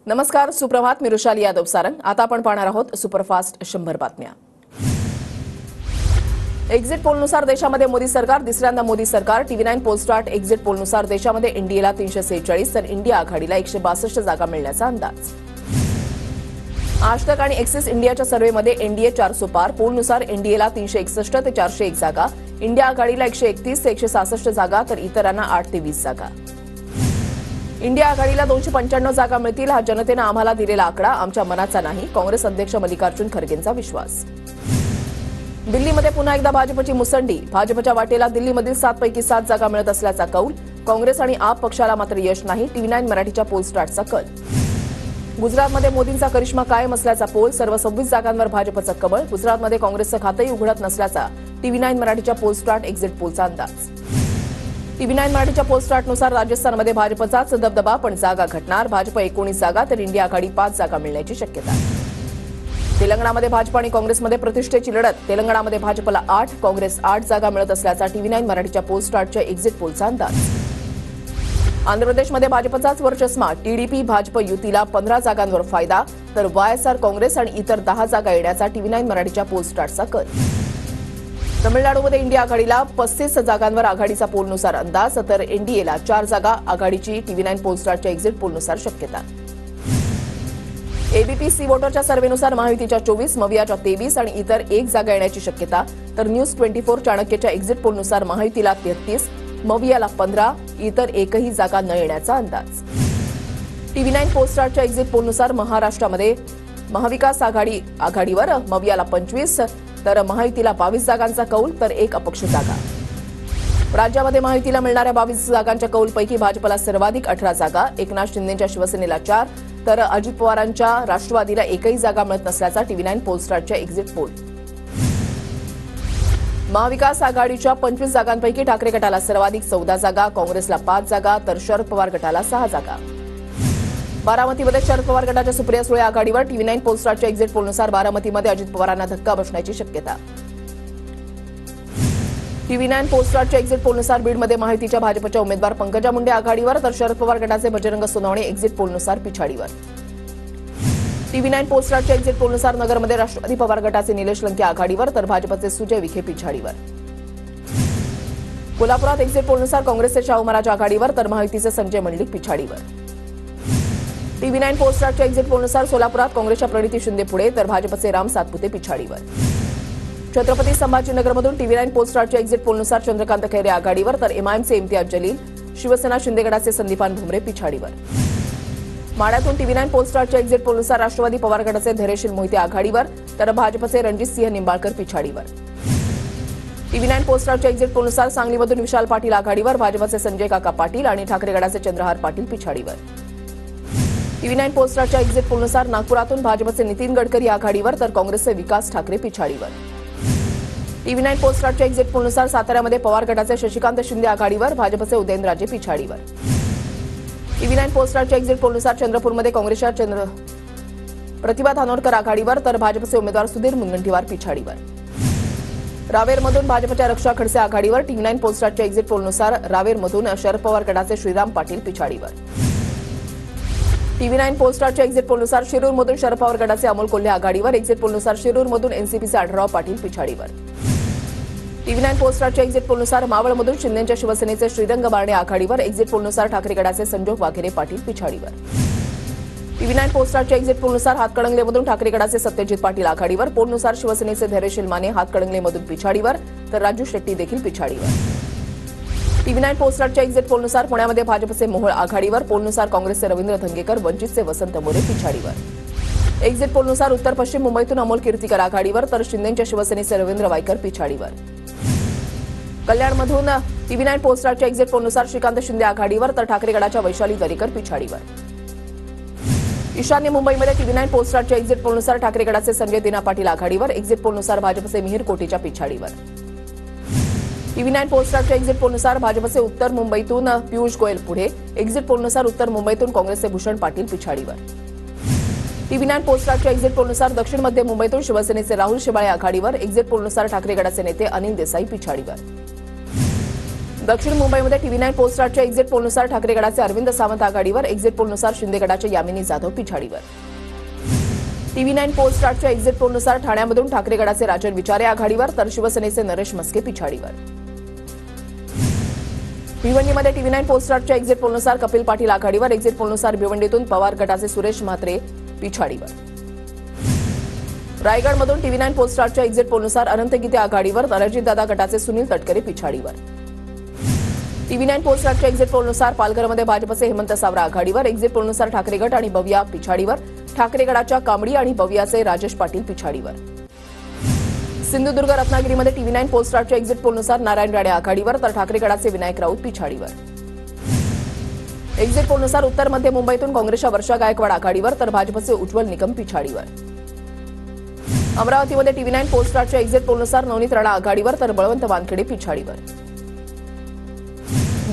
नमस्कार, सुप्रभात. मी रुशाली यादव सारंग. आता आपण पाहणार आहोत सुपरफास्ट 100 बातम्या. एक्झिट पोलनुसार देशामध्ये मोदी सरकार, तिसऱ्यांदा मोदी सरकार. TV9 पोलस्टार्ट एक्झिट पोलनुसार देशामध्ये एनडीएला 346 तर इंडिया आघाडीला 162 जागा मिळण्याचा अंदाज. आजतक आणि एक्सिस इंडियाच्या सर्व्हेमध्ये एनडीए 400 पार. पोलनुसार एनडीएला 361 ते 401 जागा, इंडिया आघाडीला 131 ते 166 जागा तर इतरांना 8 ते 20 जागा. इंडिया आघाडीला 295 जागा मिळतील. हा जनतेनं आम्हाला दिलेला आकडा आमच्या मनाचा नाही, काँग्रेस अध्यक्ष मल्लिकार्जुन खरगेंचा विश्वास. दिल्लीमध्ये पुन्हा एकदा भाजपची मुसंडी. भाजपच्या वाटेला दिल्लीमधील 7 पैकी 7 जागा मिळत असल्याचा कौल. काँग्रेस आणि आप पक्षाला मात्र यश नाही. TV9 मराठीच्या पोलस्टार्टचा कल. गुजरातमध्ये मोदींचा करिश्मा कायम असल्याचा पोल. सर्व 26 जागांवर भाजपचं कमळ. गुजरातमध्ये काँग्रेसचं खातंही उघडत नसल्याचा TV9 मराठीच्या पोलस्टार्ट एक्झिट पोलचा अंदाज. TV9 मराठीच्या पोलस्टार्टनुसार राजस्थानमध्ये भाजपचाच दबदबा, पण जागा घटणार. भाजप 19 जागा तर इंडिया आघाडी 5 जागा मिळण्याची शक्यता. तेलंगणामध्ये भाजप आणि काँग्रेसमध्ये प्रतिष्ठेची लढत. तेलंगणामध्ये भाजपला 8, काँग्रेस 8 जागा मिळत असल्याचा TV9 मराठीच्या पोलस्टार्टच्या एक्झिट पोलचा अंदाज. आंध्र प्रदेशमध्ये भाजपचाच वरचष्मा. TDP भाजप युतीला 15 जागांवर फायदा तर YSR काँग्रेस आणि इतर 10 जागा येण्याचा TV9 मराठीच्या पोलस्टार्टचा कल. तमिळनाडूमध्ये इंडिया आघाडीला 35 जागांवर आघाडीचा पोलनुसार अंदाज तर एनडीएला 4 जागा आघाडीची TV9 पोलस्टारच्या एक्झिट पोलनुसार शक्यता. एबीपी सी वोटरच्या सर्व्हेनुसार महायुतीच्या 24, मवियाच्या 23 आणि इतर 1 जागा येण्याची शक्यता तर न्यूज 24 चाणक्यच्या एक्झिट पोलनुसार महायुतीला 33, मवियाला 15, इतर एकही जागा न येण्याचा अंदाज. TV9 पोलस्टारच्या एक्झिट पोलनुसार महाराष्ट्रामध्ये महाविकास आघाडीवर मवियाला 25 तर महायुतीला 22 जागांचा कौल तर 1 अपक्ष जागा. राज्यामध्ये महायुतीला मिळणाऱ्या 22 जागांच्या कौलपैकी भाजपला सर्वाधिक 18 जागा, एकनाथ शिंदेच्या शिवसेनेला 4 तर अजित पवारांच्या राष्ट्रवादीला एकही जागा मिळत नसल्याचा TV9 पोलस्टारच्या एक्झिट पोल. महाविकास आघाडीच्या 25 जागांपैकी ठाकरे गटाला सर्वाधिक 14 जागा, काँग्रेसला 5 जागा तर शरद पवार गटाला 6 जागा. बारामतीमध्ये शरद पवार गटाच्या सुप्रिया सुळे आघाडीवर. TV9 पोलस्टारच्या एक्झिट पोलनुसार बारामतीमध्ये अजित पवारांना धक्का बसण्याची शक्यता. TV9 पोलस्टारच्या एक्झिट पोलनुसार बीडमध्ये महायुतीच्या भाजपच्या उमेदवार पंकजा मुंडे आघाडीवर तर शरद पवार गटाचे बजरंग सोनवणे एक्झिट पोलनुसार पिछाडीवर. TV9 पोलस्टारच्या एक्झिट पोलनुसार नगरमध्ये राष्ट्रवादी पवार गटाचे निलेश लंके आघाडीवर तर भाजपचे सुजय विखे पिछाडीवर. कोल्हापुरात एक्झिट पोलनुसार काँग्रेसचे शाहू महाराज आघाडीवर तर महायुतीचे संजय मंडलिक पिछाडीवर. TV9 पोलस्टारच्या एक्झिट पोलनुसार सोलापुरात काँग्रेसच्या प्रणिती शिंदे पुढे तर भाजपचे राम सातपुते पिछाडीवर. छत्रपती संभाजीनगरमधून TV9 पोलस्टारच्या एक्झिट पोलनुसार चंद्रकांत खैरे आघाडीवर तर MIMचे इम्तियाज जलील, शिवसेना शिंदेगडाचे संदीपान भुमरे पिछाडीवर. माढ्यातून TV9 पोलस्टारच्या एक्झिट पोलनुसार राष्ट्रवादी पवार गटाचे धैर्यशील मोहिते आघाडीवर तर भाजपचे रणजितसिंह निंबाळकर पिछाडीवर. TV9 पोलस्टारच्या एक्झिट पोलनुसार सांगलीमधून विशाल पाटील आघाडीवर, भाजपचे संजय काका पाटील आणि ठाकरे गटाचे चंद्रहार पाटील पिछाडीवर. TV9 पोलस्टारच्या एक्झिट पोलनुसार नागपुरातून भाजपचे नितीन गडकरी आघाडीवर तर काँग्रेसचे विकास ठाकरे पिछाडीवर. TV9 पोलस्टारच्या एक्झिट पोलनुसार साताऱ्यामध्ये पवार गटाचे शशिकांत शिंदे आघाडीवर, भाजपचे उदयनराजे पिछाडीवर. TV9 पोलस्टारच्या एक्झिट पोलनुसार चंद्रपूरमध्ये काँग्रेसच्या प्रतिभा धानोरकर आघाडीवर तर भाजपचे उमेदवार सुधीर मुनगंटीवार पिछाडीवर. रावेरमधून भाजपच्या रक्षा खडसे आघाडीवर. TV9 पोलस्टारच्या एक्झिट पोलनुसार रावेरमधून शरद पवार गटाचे श्रीराम पाटील पिछाडीवर. TV9 पोलस्टारच्या एक्झिट पोलनुसार शिरूरमधून शरद पवार गटाचे अमोल कोल्हे आघाडीवर. एक्झिट पोलनुसार शिरूरमधून एनसीपीचे आढळराव पाटील पिछाडीवर. TV9 पोलस्टारच्या एक्झिट पोलनुसार मावळमधून शिंदेच्या शिवसेनेचे श्रीरंग बारणे आघाडीवर. एक्झिट पोलनुसार ठाकरे गटाचे संजोग वाघेरे पाटील पिछाडीवर. TV9 पोलस्टारच्या एक्झिट पोलनुसार हातकणंगलेमधून ठाकरे गटाचे सत्यजित पाटील आघाडीवर. पोलनुसार शिवसेनेचे धैर्यशील माने हातकणंगलेमधून पिछाडीवर तर राजू शेट्टी देखील पिछाडीवर. TV9 पोलस्टारच्या एक्झिट पोलनुसार पुण्यामध्ये भाजपचे मोहोळ आघाडीवर. पोलनुसार काँग्रेसचे रवींद्र धंगेकर, वंचितचे वसंत मोरे पिछाडीवर. एक्झिट पोलनुसार उत्तर पश्चिम मुंबईतून अमोल कीर्तीकर आघाडीवर तर शिंदेच्या शिवसेनेचे रवींद्र वायकर पिछाडीवर. कल्याणमधून TV9 पोलस्टारच्या एक्झिट पोलनुसार श्रीकांत शिंदे आघाडीवर तर ठाकरे गटाच्या वैशाली दरेकर पिछाडीवर. ईशान्य मुंबईमध्ये TV9 पोलस्टारच्या एक्झिट पोलनुसार ठाकरे गटाचे संजय दिना पाटील आघाडीवर. एक्झिट पोलनुसार भाजपचे मिहिर कोटीच्या पिछाडीवर. TV9 पोलस्टारच्या एक्झिट पोलनुसार भाजपचे उत्तर मुंबईतून पियुष गोयल पुढे. एक्झिट पोलनुसार उत्तर मुंबईतून काँग्रेसचे भूषण पाटील पिछाडीवर. TV9 पोलस्टारच्या एक्झिट पोलनुसार दक्षिण मध्य मुंबईतून शिवसेनेचे राहुल शेवाळे आघाडीवर. एक्झिट पोलनुसार ठाकरे गटाचे नेते अनिल देसाई पिछाडीवर. दक्षिण मुंबईमध्ये TV9 पोस्टारच्या एक्झिट पोलनुसार ठाकरे गटाचे अरविंद सावंत आघाडीवर, एक्झिट पोलनुसार शिंदे गटाच्या यामिनी जाधव पिछाडीवर. TV9 पोस्टारच्या एक्झिट पोलनुसार ठाण्यामधून ठाकरे गटाचे राजन विचारे आघाडीवर, तर शिवसेनेचे नरेश मस्के पिछाडीवर. भिवंडीमध्ये TV9 पोस्टारच्या एक्झिट पोलनुसार कपिल पाटील आघाडीवर, एक्झिट पोलनुसार भिवंडीतून पवार गटाचे सुरेश म्हात्रे पिछाडीवर. रायगडमधून TV9 पोस्टारच्या एक्झिट पोलनुसार अनंत गीते आघाडीवर, तर अजितदादा गटाचे सुनील तटकरे पिछाडीवर. TV9 पोस्टारच्या एक्झिट पोलनुसार पालघरमध्ये भाजपचे हेमंत सावरा आघाडीवर, एक्झिट पोलनुसार ठाकरे गट आणि भव्या पिछाडीवर, ठाकरे गटाच्या कांबडी आणि भव्याचे राजेश पाटील पिछाडीवर. सिंधुदुर्ग रत्नागिरीमध्ये TV9 पोस्टारच्या एक्झिट पोलनुसार नारायण राणे आघाडीवर, तर ठाकरे गटाचे विनायक राऊत पिछाडीवर. एक्झिट पोलनुसार उत्तर मध्य मुंबईतून काँग्रेसच्या वर्षा गायकवाड आघाडीवर, तर भाजपचे उज्ज्वल निकम पिछाडीवर. अमरावतीमध्ये TV9 पोस्टारच्या एक्झिट पोलनुसार नवनीत राणा आघाडीवर, तर बळवंत वानखेडे पिछाडीवर.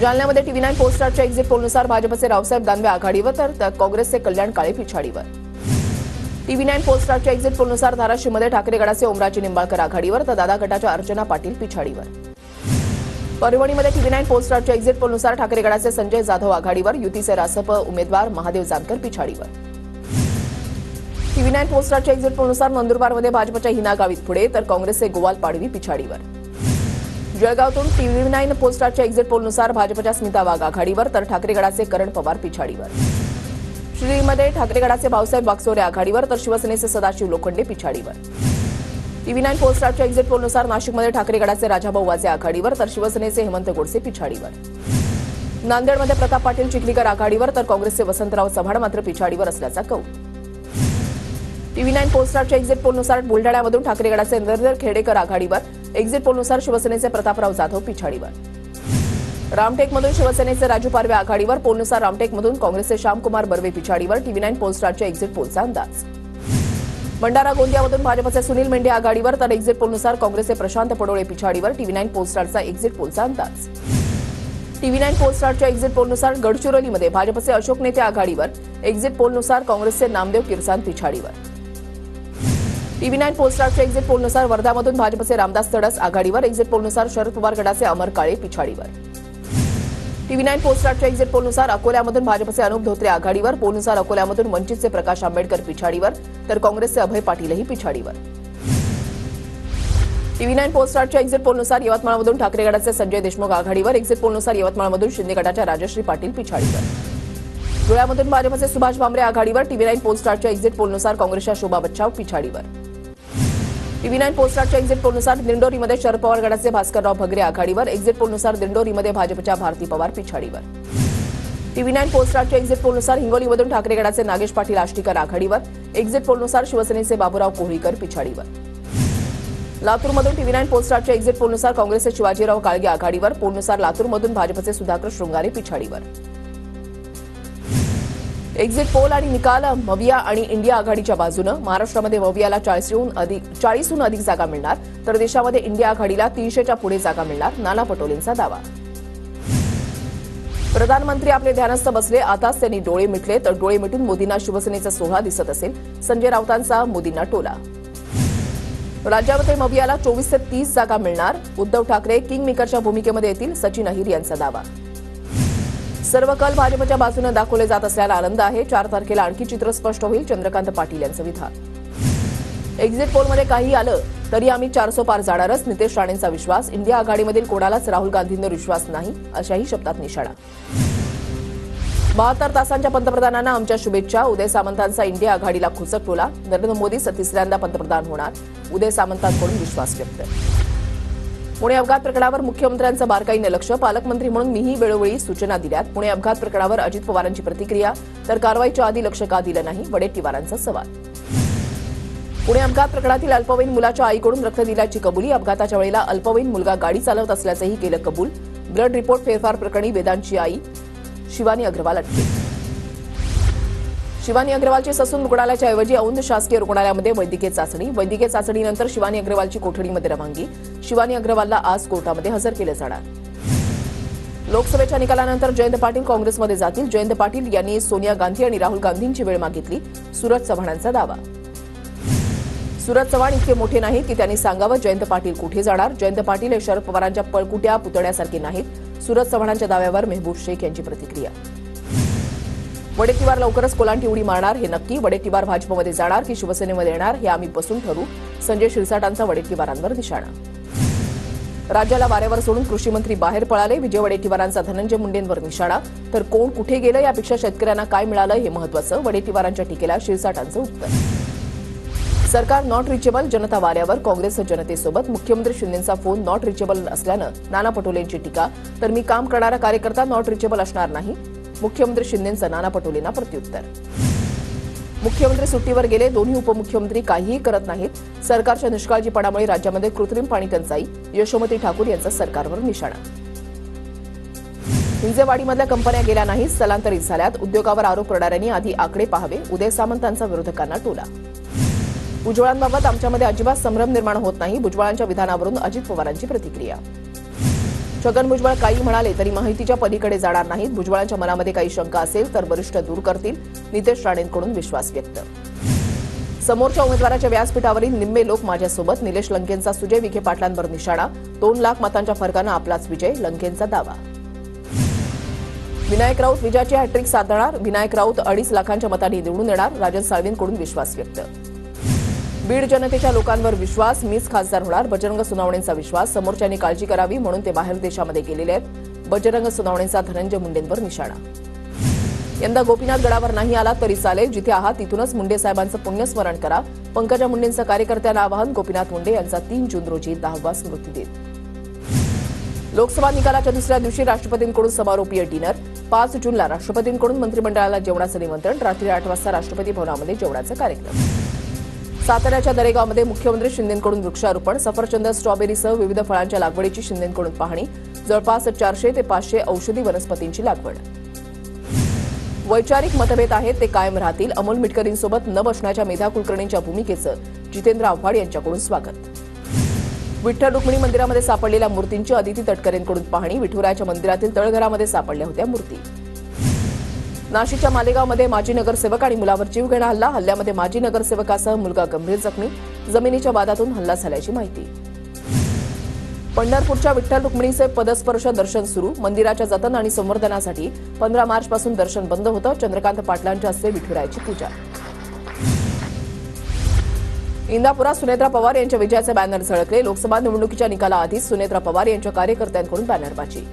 जालन्यामध्ये TV9 पोस्टारच्या एक्झिट पोलनुसार भाजपचे रावसाहेब दानवे आघाडीवर, तर काँग्रेसचे कल्याण काळे पिछाडीवर. TV9 पोस्टारच्या एक्झिट पोलनुसार धाराशिवमध्ये ठाकरे गटाचे ओमराजे निंबाळकर आघाडीवर, तर दादा गटाच्या अर्चना पाटील पिछाडीवर. परभणीमध्ये TV9 पोस्टारच्या एक्झिट पोलनुसार ठाकरे गटाचे संजय जाधव आघाडीवर, युतीचे रासप उमेदवार महादेव जानकर पिछाडीवर. TV9 पोस्टारच्या एक्झिट पोलनुसार नंदुरबारमध्ये भाजपच्या हिना गावित पुढे, तर काँग्रेसचे गोवाल पाडवी पिछाडीवर. जळगावतून TV9 पोस्टारच्या एक्झिट पोलनुसार भाजपच्या स्मिता वाघ आघाडीवर, तर ठाकरे गटाचे करण पवार पिछाडीवर. शिर्डीमध्ये ठाकरे गटाचे भाऊसाहेब वागचोरे आघाडीवर, तर शिवसेनेचे सदाशिव लोखंडे पिछाडीवर. TV9 पोस्टारच्या एक्झिट पोलनुसार नाशिकमध्ये ठाकरे गटाचे राजाभाऊ वाजे आघाडीवर, तर शिवसेनेचे हेमंत गोडसे पिछाडीवर. नांदेडमध्ये प्रताप पाटील चिखलीकर आघाडीवर, तर काँग्रेसचे वसंतराव चव्हाण मात्र पिछाडीवर असल्याचा कौल. TV9 पोस्टारच्या एक्झिट पोलनुसार बुलढाण्यामधून ठाकरे गटाचे नरेंद्र खेडेकर आघाडीवर, एक्झिट पोलनुसार शिवसेनेचे प्रतापराव जाधव पिछाडीवर. रामटेकमधून शिवसेनेचे राजू पारवे आघाडीवर, पोलनुसार रामटेकमधून काँग्रेसचे श्यामकुमार बर्वे पिछाडीवर. TV9 पोस्टारच्या एक्झिट पोलचा अंदाज. भंडारा गोंदियामधून भाजपचे सुनील मेंढे आघाडीवर, तर एक्झिट पोलनुसार काँग्रेसचे प्रशांत पडोळे पिछाडीवर. TV9 पोस्टारचा एक्झिट पोलचा अंदाज. TV9 पोस्टारच्या एक्झिट पोलनुसार गडचिरोलीमध्ये भाजपचे अशोक नेते आघाडीवर, एक्झिट पोलनुसार काँग्रेसचे नामदेव किरसान पिछाडीवर. TV9 पोस्टारच्या एक्झिट पोलनुसार वर्धामधून भाजपचे रामदास तडस आघाडीवर, एक्झिट पोलनुसार शरद पवार गटाचे अमर काळे पिछाडीवर. TV9 पोस्टारच्या एक्झिट पोलनुसार अकोल्यामधून भाजपचे अनुप धोत्रे आघाडीवर, पोलनुसार अकोल्यामधून वंचितचे प्रकाश आंबेडकर पिछाडीवर, तर काँग्रेसचे अभय पाटीलही पिछाडीवर. TV9 पोस्टारच्या एक्झिट पोलनुसार यवतमाळमधून ठाकरे गटाचे संजय देशमुख आघाडीवर, एक्झिट पोलनुसार यवतमाळमधून शिंदे गटाच्या राजश्री पाटील पिछाडीवर. धुळ्यामधून भाजपचे सुभाष भामरे आघाडीवर, TV9 पोस्टारच्या एक्झिट पोलनुसार काँग्रेसच्या शोभा बच्चाव पिछाडीवर. TV9 पोस्टारच्या एक्झिट पोलनुसार दिंडोरीमध्ये शरद पवार गटाचे भास्करराव भगरे आघाडीवर, एक्झिट पोलनुसार दिंडोरीमध्ये भाजपच्या भारती पवार पिछाडीवर. TV9 पोस्टारच्या एक्झिट पोलनुसार हिंगोलीमधून ठाकरे गटाचे नागेश पाटील आष्टीकर आघाडीवर, एक्झिट पोलनुसार शिवसेनेचे बाबूराव कोहळीकर पिछाडीवर. लातूरमधून TV9 पोस्टारच्या एक्झिट पोलनुसार काँग्रेसचे शिवाजीराव काळगे आघाडीवर, पोलनुसार लातूरमधून भाजपचे सुधाकर शृंगारे पिछाडीवर. एक्झिट पोल आणि निकाल मविया आणि इंडिया आघाडीच्या बाजूनं. महाराष्ट्रामध्ये मवियाला 40हून अधिक जागा मिळणार, तर देशामध्ये इंडिया आघाडीला 300च्या पुढे जागा मिळणार, नाना पटोलेंचा दावा. प्रधानमंत्री आपले ध्यानस्थ बसले, आताच त्यांनी डोळे मिटले, तर डोळे मिटून मोदींना शिवसेनेचा सोहळा दिसत असेल, संजय राऊतांचा मोदींना टोला. राज्यामध्ये मवियाला 24 ते 30 जागा मिळणार, उद्धव ठाकरे किंग मेकरच्या भूमिकेमध्ये येतील, सचिन अहिर यांचा दावा. सर्व कल भाजपच्या बाजूने दाखवले जात असल्याला आनंद आहे, 4 तारखेला आणखी चित्र स्पष्ट होईल, चंद्रकांत पाटील यांचं विधान. एक्झिट पोलमध्ये काही आलं तरी आम्ही 400 पार जाणारच, नितेश राणेंचा विश्वास. इंडिया आघाडीमधील कोणालाच राहुल गांधींवर विश्वास नाही, अशाही शब्दात निशाणा. 72 तासांच्या पंतप्रधानांना आमच्या शुभेच्छा. उदय सामंतांचा इंडिया आघाडीला खुचक टोला. नरेंद्र मोदी 33ऱ्यांदा पंतप्रधान होणार, उदय सामंतांकडून विश्वास व्यक्त. पुणे अपघात प्रकरणावर मुख्यमंत्र्यांचं बारकाईने लक्ष. पालकमंत्री म्हणून मीही वेळोवेळी सूचना दिल्यात. पुणे अपघात प्रकरणावर अजित पवारांची प्रतिक्रिया. तर कारवाईच्या आधी लक्ष का दिलं नाही, वडेट्टीवारांचा सवाल. पुणे अपघात प्रकरणातील अल्पवयीन मुलाच्या आईकडून रक्त दिल्याची कबुली. अपघाताच्या वेळेला अल्पवयीन मुलगा गाडी चालवत असल्याचंही केलं कबूल. ब्लड रिपोर्ट फेरफार प्रकरणी वेदांची आई शिवानी अग्रवाल अटकेत. शिवानी अग्रवालची ससून रुग्णालयाच्या ऐवजी औंध शासकीय रुग्णालयामध्ये वैद्यकीय चाचणी. वैद्यकीय चाचणीनंतर शिवानी अग्रवालची कोठडीमध्ये रवानगी. शिवानी अग्रवालला आज कोर्टामध्ये हजर केलं जाणार. लोकसभेच्या निकालानंतर जयंत पाटील काँग्रेसमध्ये जातील. जयंत पाटील यांनी सोनिया गांधी आणि राहुल गांधींची वेळ मागितली, सूरज चव्हाणांचा दावा. सूरज चव्हाण इतके मोठे नाहीत की त्यांनी सांगावं जयंत पाटील कुठे जाणार. जयंत पाटील हे शरद पवारांच्या पळकुट्या पुतण्यासारखे नाहीत. सूरज चव्हाणांच्या दाव्यावर मेहबूब शेख यांची प्रतिक्रिया. वडेट्टीवार लवकरच कोलांटी उडी मारणार हे नक्की. वडेट्टीवार भाजपमध्ये जाणार की शिवसेनेमध्ये येणार हे आम्ही बसून ठरवू. संजय शिरसाटांचा वडेट्टीवारांवर निशाणा. राज्याला वाऱ्यावर सोडून कृषी मंत्री बाहेर पळाले. विजय वडेट्टीवारांचा धनंजय मुंडेंवर निशाणा. तर कोण कुठे गेलं यापेक्षा शेतकऱ्यांना काय मिळालं हे महत्त्वाचं. वडेट्टीवारांच्या टीकेला शिरसाटांचं उत्तर. सरकार नॉट रिचेबल, जनता वाऱ्यावर. काँग्रेस जनतेसोबत. मुख्यमंत्री शिंदेंचा फोन नॉट रिचेबल असल्यानं नाना पटोलेंची टीका. तर मी काम करणारा कार्यकर्ता नॉट रिचेबल असणार नाही. मुख्यमंत्री शिंदेंचं नाना पटोलेंना प्रत्युत्तर. मुख्यमंत्री सुट्टीवर गेले. दोन्ही उपमुख्यमंत्री काहीही करत नाहीत. सरकारच्या निष्काळजीपणामुळे राज्यामध्ये कृत्रिम पाणी टंचाई. यशोमती ठाकूर यांचा सरकारवर निशाणा. हिंजेवाडीमधल्या कंपन्या गेल्या नाहीत, स्थलांतरित झाल्यात. उद्योगावर आरोप करणाऱ्यांनी आधी आकडे पाहावे. उदय सामंतांचा विरोधकांना टोला. भुजबळांबाबत आमच्यामध्ये अजिबात संभ्रम निर्माण होत नाही. भुजबळांच्या विधानावरून अजित पवारांची प्रतिक्रिया. छगन भुजबळ काही म्हणाले तरी माहितीच्या पलीकडे जाणार नाहीत. भुजबळांच्या मनामध्ये काही शंका असेल तर वरिष्ठ दूर करतील. नितेश राणेंकडून विश्वास व्यक्त. समोरच्या उमेदवाराच्या व्यासपीठावरील निम्मे लोक माझ्यासोबत. निलेश लंकेंचा सुजय विखे पाटलांवर निशाणा. 2 लाख मतांच्या फरकानं आपलाच विजय, लंकेंचा दावा. विनायक राऊत विजयाची हॅट्रिक साधणार. विनायक राऊत 2.5 लाखांच्या मतांनी निवडून येणार. राजन साळवींकडून विश्वास व्यक्त. बीड जनतेच्या लोकांवर विश्वास. मीच खासदार होणार. बजरंग सोनवणेंचा विश्वास. समोरच्यांनी काळजी करावी म्हणून ते बाहेर देशामध्ये गेलेले आहेत. बजरंग सोनवणेंचा धनंजय मुंडेंवर निशाणा. यंदा गोपीनाथ गडावर नाही आला तरी चालेल. जिथे आहात तिथूनच मुंडे साहेबांचं पुण्यस्मरण करा. पंकजा मुंडेंचं कार्यकर्त्यांना आवाहन. गोपीनाथ मुंडे यांचा 3 जून रोजी 10वा स्मृतिदिन. लोकसभा निकालाच्या दुसऱ्या दिवशी राष्ट्रपतींकडून समारोपीय डिनर. 5 जूनला राष्ट्रपतींकडून मंत्रिमंडळाला जेवणाचं निमंत्रण. रात्री 8 वाजता राष्ट्रपती भवनामध्ये जेवणाचा कार्यक्रम. साताऱ्याच्या दरेगावमध्ये मुख्यमंत्री शिंदेंकडून वृक्षारोपण. सफरचंद, स्ट्रॉबेरीसह विविध फळांच्या लागवडीची शिंदेंकडून पाहणी. जवळपास 400 ते 500 औषधी वनस्पतींची लागवड. वैचारिक मतभेद आहेत ते कायम राहतील. अमोल मिटकरींसोबत न बसण्याच्या मेधा कुलकर्णींच्या भूमिकेचं जितेंद्र आव्हाड यांच्याकडून स्वागत. विठ्ठल रुक्मिणी मंदिरामध्ये सापडलेल्या मूर्तींची अदिती तटकरेंकडून पाहणी. विठुरायाच्या मंदिरातील तळघरामध्ये सापडल्या होत्या मूर्ती. नाशिकच्या मालेगावमध्ये माजी नगरसेवक आणि मुलावर जीवघेणा हल्ला. हल्ल्यामध्ये माजी नगरसेवकासह मुलगा गंभीर जखमी. जमिनीच्या वादातून हल्ला झाल्याची माहिती. पंढरपूरच्या विठ्ठल रुक्मिणीचे पदस्पर्श दर्शन सुरू. मंदिराच्या जतन आणि संवर्धनासाठी 15 मार्चपासून दर्शन बंद होतं. चंद्रकांत पाटलांच्या हस्ते विठुरायाची पूजा. इंदापुरात सुनेत्रा पवार यांच्या विजयाचे बॅनर झळकले. लोकसभा निवडणुकीच्या निकालाआधीच सुनेत्रा पवार यांच्या कार्यकर्त्यांकडून बॅनरबाजी.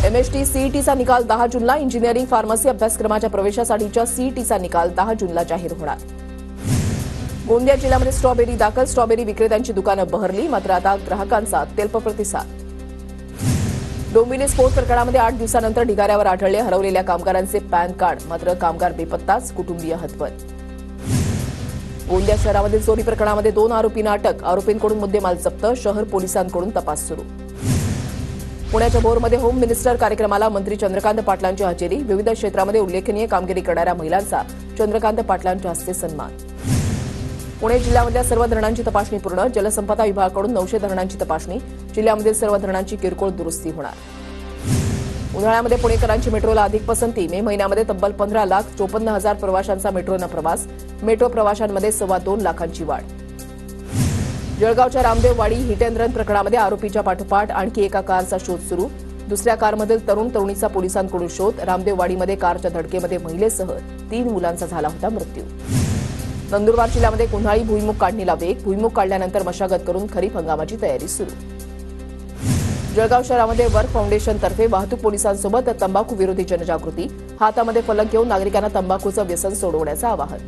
एमएसटी सीईटीचा निकाल 10 जूनला. इंजिनिअरिंग फार्मसी अभ्यासक्रमाच्या प्रवेशासाठीच्या सीईटीचा निकाल 10 जूनला जाहीर होणार. गोंदिया जिल्ह्यामध्ये स्ट्रॉबेरी दाखल. स्ट्रॉबेरी विक्रेत्यांची दुकानं बहरली. मात्र आता ग्राहकांचा तेलप प्रतिसाद. डोंबिवली स्फोट प्रकरणामध्ये 8 दिवसानंतर ढिगाऱ्यावर आढळले हरवलेल्या कामगारांचे पॅन कार्ड. मात्र कामगार बेपत्ताच. कुटुंबीय हतबल. गोंदिया शहरामधील चोरी प्रकरणामध्ये 2 आरोपींना अटक. आरोपींकडून मुद्देमाल जप्त. शहर पोलिसांकडून तपास सुरू. पुण्याच्या भोरमध्ये होम मिनिस्टर कार्यक्रमाला मंत्री चंद्रकांत पाटलांची हजेरी. विविध क्षेत्रामध्ये उल्लेखनीय कामगिरी करणाऱ्या महिलांचा चंद्रकांत पाटलांच्या हस्ते सन्मान. पुणे जिल्ह्यामधल्या सर्व धरणांची तपासणी पूर्ण. जलसंपदा विभागाकडून 900 धरणांची तपासणी. जिल्ह्यामधील सर्व धरणांची किरकोळ दुरुस्ती होणार. उन्हाळ्यामध्ये पुणेकरांची मेट्रोला अधिक पसंती. मे महिन्यामध्ये तब्बल 15,54,000 प्रवाशांचा मेट्रोनं प्रवास. मेट्रो प्रवाशांमध्ये 2.25 लाखांची वाढ. जळगावच्या रामदेववाडी हिट अँड रन प्रकरणामध्ये आरोपीच्या पाठोपाठ आणखी एका कारचा शोध सुरू. दुसऱ्या कारमधील तरुण तरुणीचा पोलिसांकडून शोध. रामदेववाडीमध्ये कारच्या धडकेमध्ये महिलेसह 3 मुलांचा झाला होता मृत्यू. नंदुरबार जिल्ह्यामध्ये कुन्हाळी भुईमुग काढणीला वेग. भुईमुग काढल्यानंतर मशागत करून खरीप हंगामाची तयारी सुरू. जळगाव शहरामध्ये वर्क फाउंडेशनतर्फे वाहतूक पोलिसांसोबत तंबाखू विरोधी जनजागृती. हातामध्ये फलक घेऊन नागरिकांना तंबाखूचं व्यसन सोडवण्याचं आवाहन.